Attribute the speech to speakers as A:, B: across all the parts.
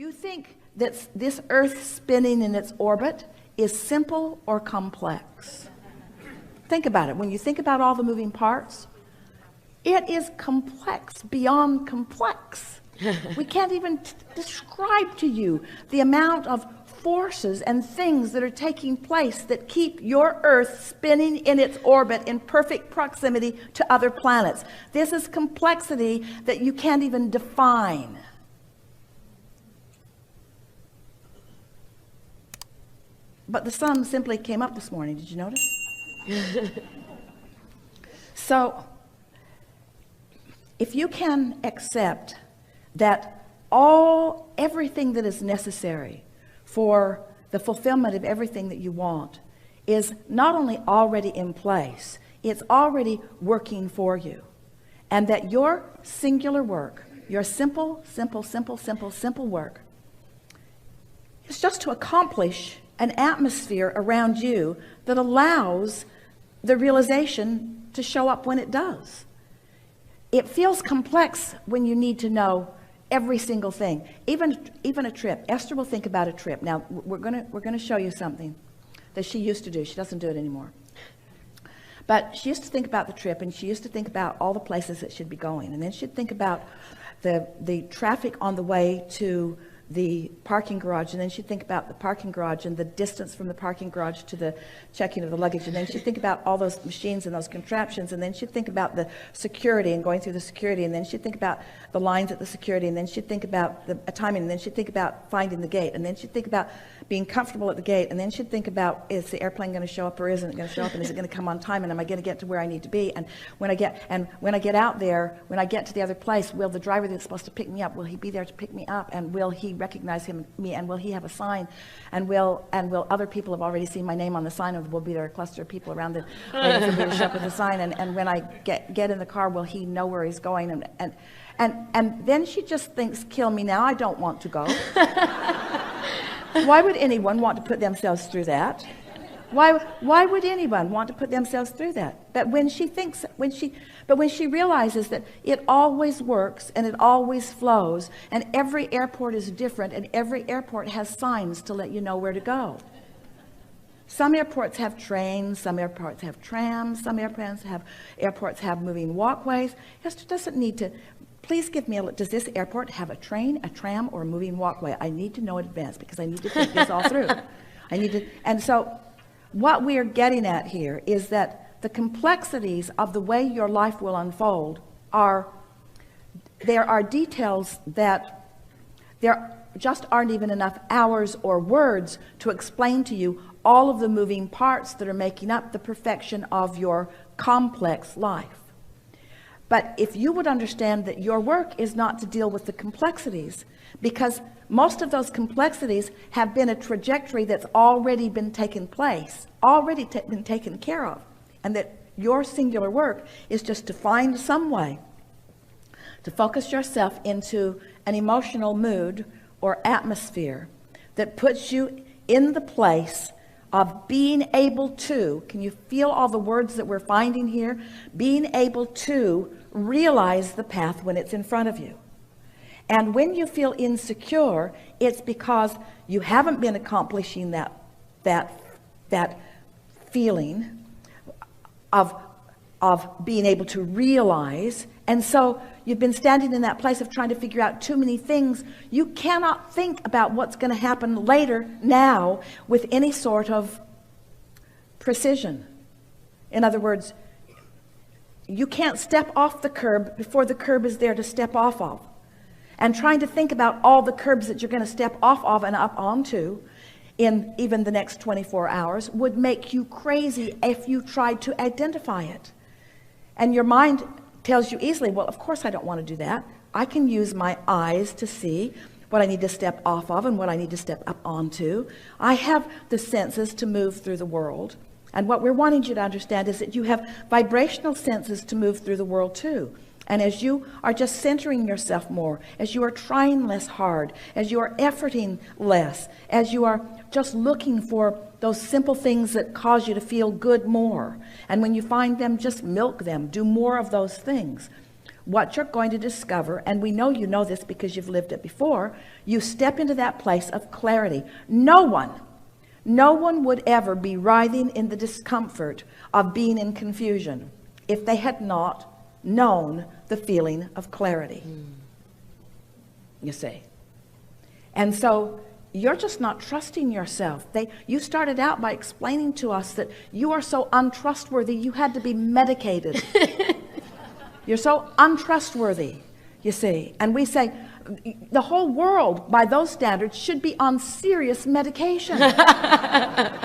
A: you think that this Earth spinning in its orbit is simple or complex? Think about it. When you think about all the moving parts, it is complex beyond complex. We can't even describe to you the amount of forces and things that are taking place that keep your Earth spinning in its orbit in perfect proximity to other planets. This is complexity that you can't even define. But the sun simply came up this morning. Did you notice? So, if you can accept that everything that is necessary for the fulfillment of everything that you want is not only already in place, it's already working for you. And that your singular work, your simple work, is just to accomplish an atmosphere around you that allows the realization to show up when it does. It feels complex when you need to know every single thing, even a trip. Esther will think about a trip. Now we're gonna show you something that she used to do. She doesn't do it anymore. But she used to think about the trip, and she used to think about all the places that she'd be going, and then she'd think about the traffic on the way to the parking garage, and then she'd think about the parking garage and the distance from the parking garage to the checking of the luggage, and then she'd think about all those machines and those contraptions, and then she'd think about the security and going through the security, and then she'd think about the lines at the security, and then she'd think about the timing, and then she'd think about finding the gate, and then she'd think about being comfortable at the gate, and then she'd think about, is the airplane going to show up or isn't it going to show up, and is it going to come on time, and am I going to get to where I need to be, and when I get out there, when I get to the other place, will the driver that's supposed to pick me up, will he be there to pick me up, and will he recognize me, and will he have a sign, and will other people have already seen my name on the sign, and will be there a cluster of people around the waiting for me to show up with the sign, and when I get in the car, will he know where he's going, and then she just thinks, kill me now, I don't want to go. Why would anyone want to put themselves through that? Why would anyone want to put themselves through that? But when she realizes that it always works and it always flows, and every airport is different, and every airport has signs to let you know where to go. Some airports have trains, some airports have trams, some airports have moving walkways. Esther doesn't need to. Please give me does this airport have a train, a tram, or a moving walkway? I need to know in advance because I need to think this all through. And so what we're getting at here is that the complexities of the way your life will unfold there are details that there just aren't even enough hours or words to explain to you all of the moving parts that are making up the perfection of your complex life. But if you would understand that your work is not to deal with the complexities, because most of those complexities have been a trajectory that's already been taken place, been taken care of, and that your singular work is just to find some way to focus yourself into an emotional mood or atmosphere that puts you in the place of being able to, can you feel all the words that we're finding here? Being able to realize the path when it's in front of you. And when you feel insecure, it's because you haven't been accomplishing that feeling of being able to realize, and so you've been standing in that place of trying to figure out too many things. You cannot think about what's going to happen later now with any sort of precision. In other words, you can't step off the curb before the curb is there to step off of. And trying to think about all the curbs that you're going to step off of and up onto in even the next 24 hours would make you crazy if you tried to identify it. And your mind tells you easily, well, of course I don't want to do that. I can use my eyes to see what I need to step off of and what I need to step up onto. I have the senses to move through the world. And what we're wanting you to understand is that you have vibrational senses to move through the world too. And as you are just centering yourself more, as you are trying less hard, as you are efforting less, as you are just looking for those simple things that cause you to feel good more, and when you find them, just milk them, do more of those things. what you're going to discover, and we know you know this because you've lived it before, you step into that place of clarity. No one would ever be writhing in the discomfort of being in confusion if they had not known the feeling of clarity. You see. And so you're just not trusting yourself. You started out by explaining to us that you are so untrustworthy you had to be medicated. You're so untrustworthy, you see. And we say the whole world, by those standards, should be on serious medication.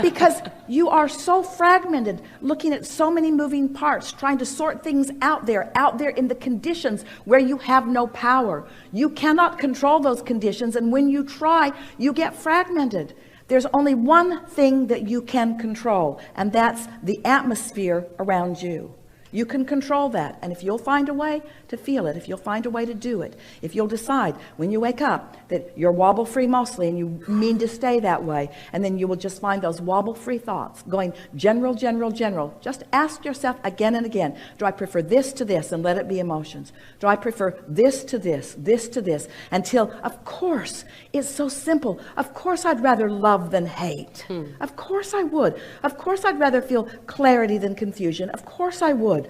A: Because you are so fragmented, looking at so many moving parts, trying to sort things out there in the conditions where you have no power. You cannot control those conditions, and when you try, you get fragmented. There's only one thing that you can control, and that's the atmosphere around you. You can control that, and if you'll find a way to feel it, if you'll find a way to do it, if you'll decide when you wake up that you're wobble-free mostly and you mean to stay that way, and then you will just find those wobble-free thoughts going general, general, general. Just ask yourself again and again, do I prefer this to this, and let it be emotions? Do I prefer this to this to this, until, of course, it's so simple. Of course I'd rather love than hate. Of course I would. Of course I'd rather feel clarity than confusion. Of course I would.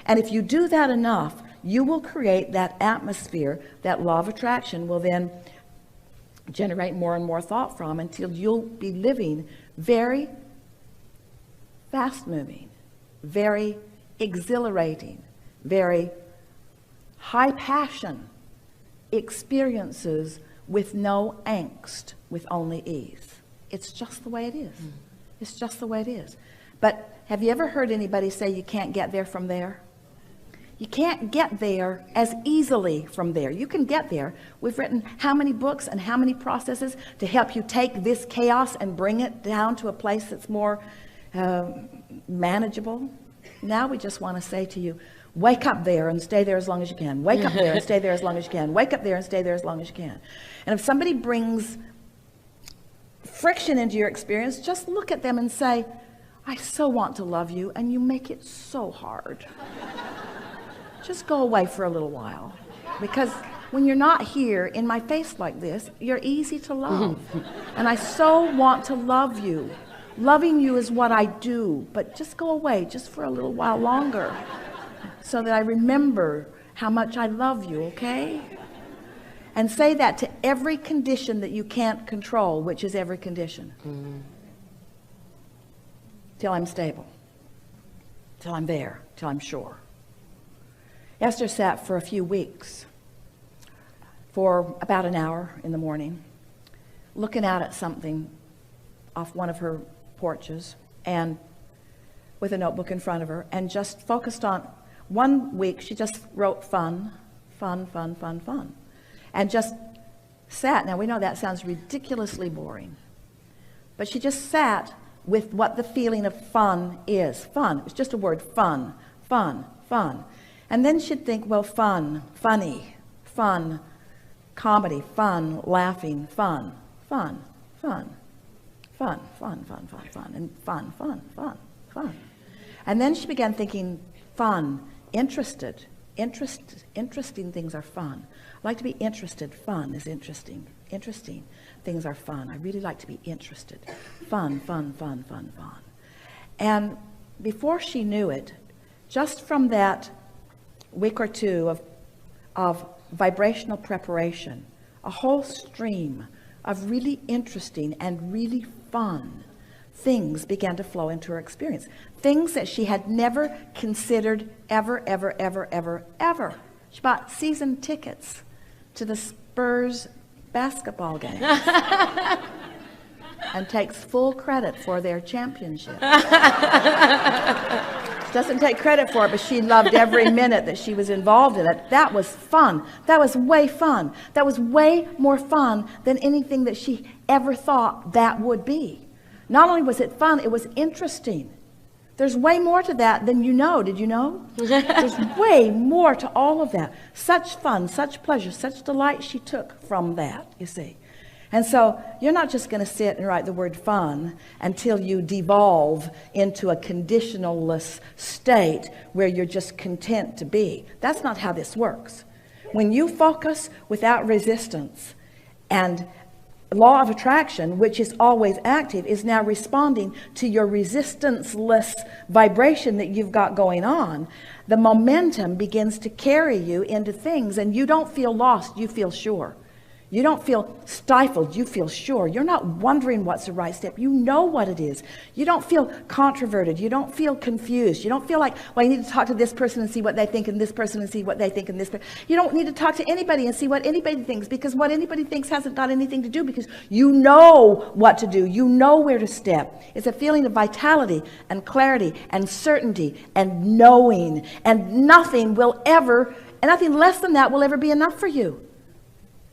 A: And if you do that enough, you will create that atmosphere that law of attraction will then generate more and more thought from, until you'll be living very fast-moving, very exhilarating, very high-passion experiences with no angst, with only ease. It's just the way it is. It's just the way it is. But have you ever heard anybody say you can't get there from there? You can't get there as easily from there. You can get there. We've written how many books and how many processes to help you take this chaos and bring it down to a place that's more manageable. Now we just want to say to you, wake up there and stay there as long as you can. Wake up there and stay there as long as you can. Wake up there and stay there as long as you can. And if somebody brings friction into your experience, just look at them and say, I so want to love you, and you make it so hard. Just go away for a little while, because when you're not here in my face like this, you're easy to love. And I so want to love you. Loving you is what I do, but just go away just for a little while longer so that I remember how much I love you, okay? And say that to every condition that you can't control, which is every condition. Till I'm stable, till I'm there, till I'm sure. Esther sat for a few weeks, for about an hour in the morning, looking out at something off one of her porches, and with a notebook in front of her, and just focused on, one week she just wrote fun, and just sat. Now we know that sounds ridiculously boring, but she just sat with what the feeling of fun is. Fun, it's just a word, fun. And then she'd think, well, fun, funny, fun, comedy, fun, laughing, fun, and fun. And then she began thinking, fun, interested, interesting things are fun. I like to be interested, fun is interesting. Interesting things are fun. I really like to be interested. Fun. And before she knew it, just from that week or two of vibrational preparation, a whole stream of really interesting and really fun things began to flow into her experience. Things that she had never considered ever. She bought season tickets to the Spurs basketball games and takes full credit for their championship. She doesn't take credit for it, but she loved every minute that she was involved in it. That was fun. That was way fun. That was way more fun than anything that she ever thought that would be. Not only was it fun, it was interesting. There's way more to that than you know. Did you know? There's way more to all of that. Such fun, such pleasure, such delight she took from that, you see. And so you're not just going to sit and write the word fun until you devolve into a conditionalless state where you're just content to be. That's not how this works. When you focus without resistance, and law of attraction, which is always active, is now responding to your resistance-less vibration that you've got going on, the momentum begins to carry you into things, and you don't feel lost, you feel sure. You don't feel stifled, you feel sure. You're not wondering what's the right step. You know what it is. You don't feel controverted. You don't feel confused. You don't feel like, well, you need to talk to this person and see what they think, and this person and see what they think, and this person. You don't need to talk to anybody and see what anybody thinks, because what anybody thinks hasn't got anything to do, because you know what to do. You know where to step. It's a feeling of vitality and clarity and certainty and knowing, and nothing less than that will ever be enough for you.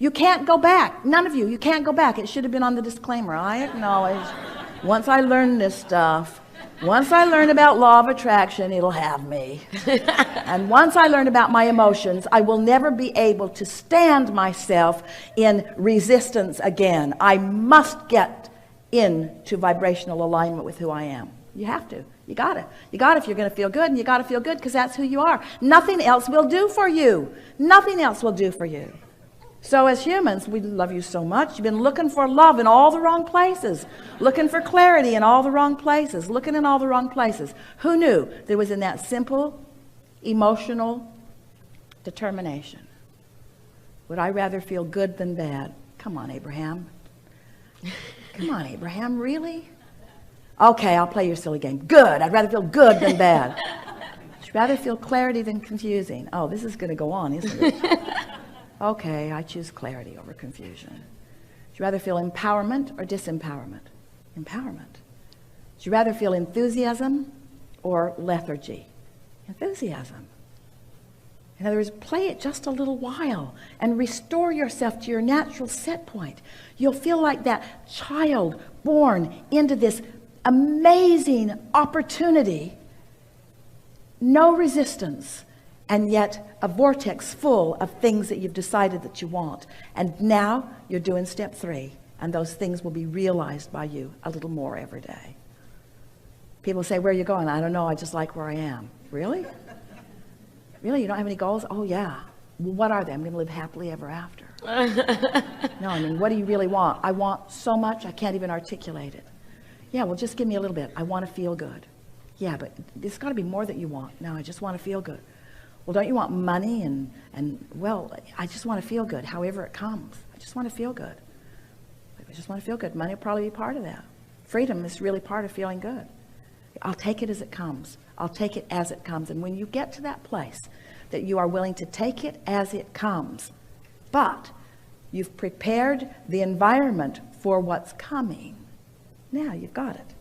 A: You can't go back. None of you. You can't go back. It should have been on the disclaimer. I acknowledge. Once I learn this stuff, once I learn about law of attraction, it'll have me. And once I learn about my emotions, I will never be able to stand myself in resistance again. I must get into vibrational alignment with who I am. You have to. You got to. You got to if you're going to feel good, and you got to feel good because that's who you are. Nothing else will do for you. Nothing else will do for you. So as humans, we love you so much. You've been looking for love in all the wrong places, looking for clarity in all the wrong places, looking in all the wrong places. Who knew there was in that simple, emotional determination? Would I rather feel good than bad? Come on, Abraham. Come on, Abraham, really? Okay, I'll play your silly game. Good. I'd rather feel good than bad. I'd rather feel clarity than confusing. Oh, this is going to go on, isn't it? Okay, I choose clarity over confusion. Would you rather feel empowerment or disempowerment? Empowerment. Would you rather feel enthusiasm or lethargy? Enthusiasm. In other words, play it just a little while and restore yourself to your natural set point. You'll feel like that child born into this amazing opportunity, no resistance, and yet a vortex full of things that you've decided that you want. And now you're doing step 3, and those things will be realized by you a little more every day. People say, where are you going? I don't know, I just like where I am. Really? Really, you don't have any goals? Oh yeah. Well, what are they? I'm going to live happily ever after. No, I mean, what do you really want? I want so much, I can't even articulate it. Yeah, well, just give me a little bit. I want to feel good. Yeah, but there's got to be more that you want. No, I just want to feel good. Well, don't you want money? And well, I just want to feel good, however it comes. I just want to feel good. I just want to feel good. Money will probably be part of that. Freedom is really part of feeling good. I'll take it as it comes. I'll take it as it comes. And when you get to that place that you are willing to take it as it comes, but you've prepared the environment for what's coming, now you've got it.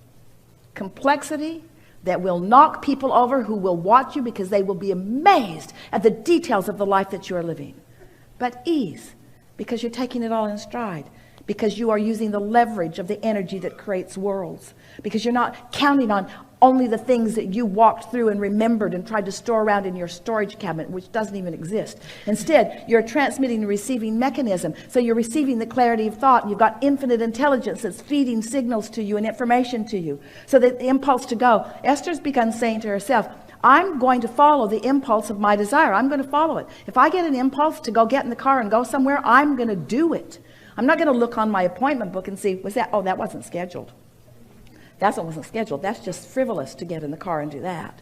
A: Complexity that will knock people over who will watch you because they will be amazed at the details of the life that you are living. But ease, because you're taking it all in stride, because you are using the leverage of the energy that creates worlds, because you're not counting on only the things that you walked through and remembered and tried to store around in your storage cabinet, which doesn't even exist. Instead, you're a transmitting and receiving mechanism. So you're receiving the clarity of thought, and you've got infinite intelligence that's feeding signals to you and information to you. So that the impulse to go, Esther's begun saying to herself, I'm going to follow the impulse of my desire. I'm going to follow it. If I get an impulse to go get in the car and go somewhere, I'm going to do it. I'm not going to look on my appointment book and see, was that, oh, that wasn't scheduled. That wasn't scheduled. That's just frivolous to get in the car and do that.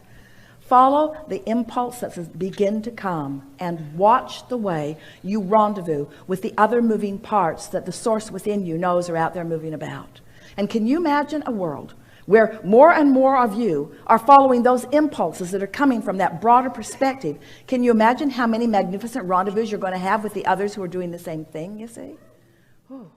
A: Follow the impulse that says begin to come, and watch the way you rendezvous with the other moving parts that the source within you knows are out there moving about. And can you imagine a world where more and more of you are following those impulses that are coming from that broader perspective? Can you imagine how many magnificent rendezvous you're going to have with the others who are doing the same thing, you see? Ooh.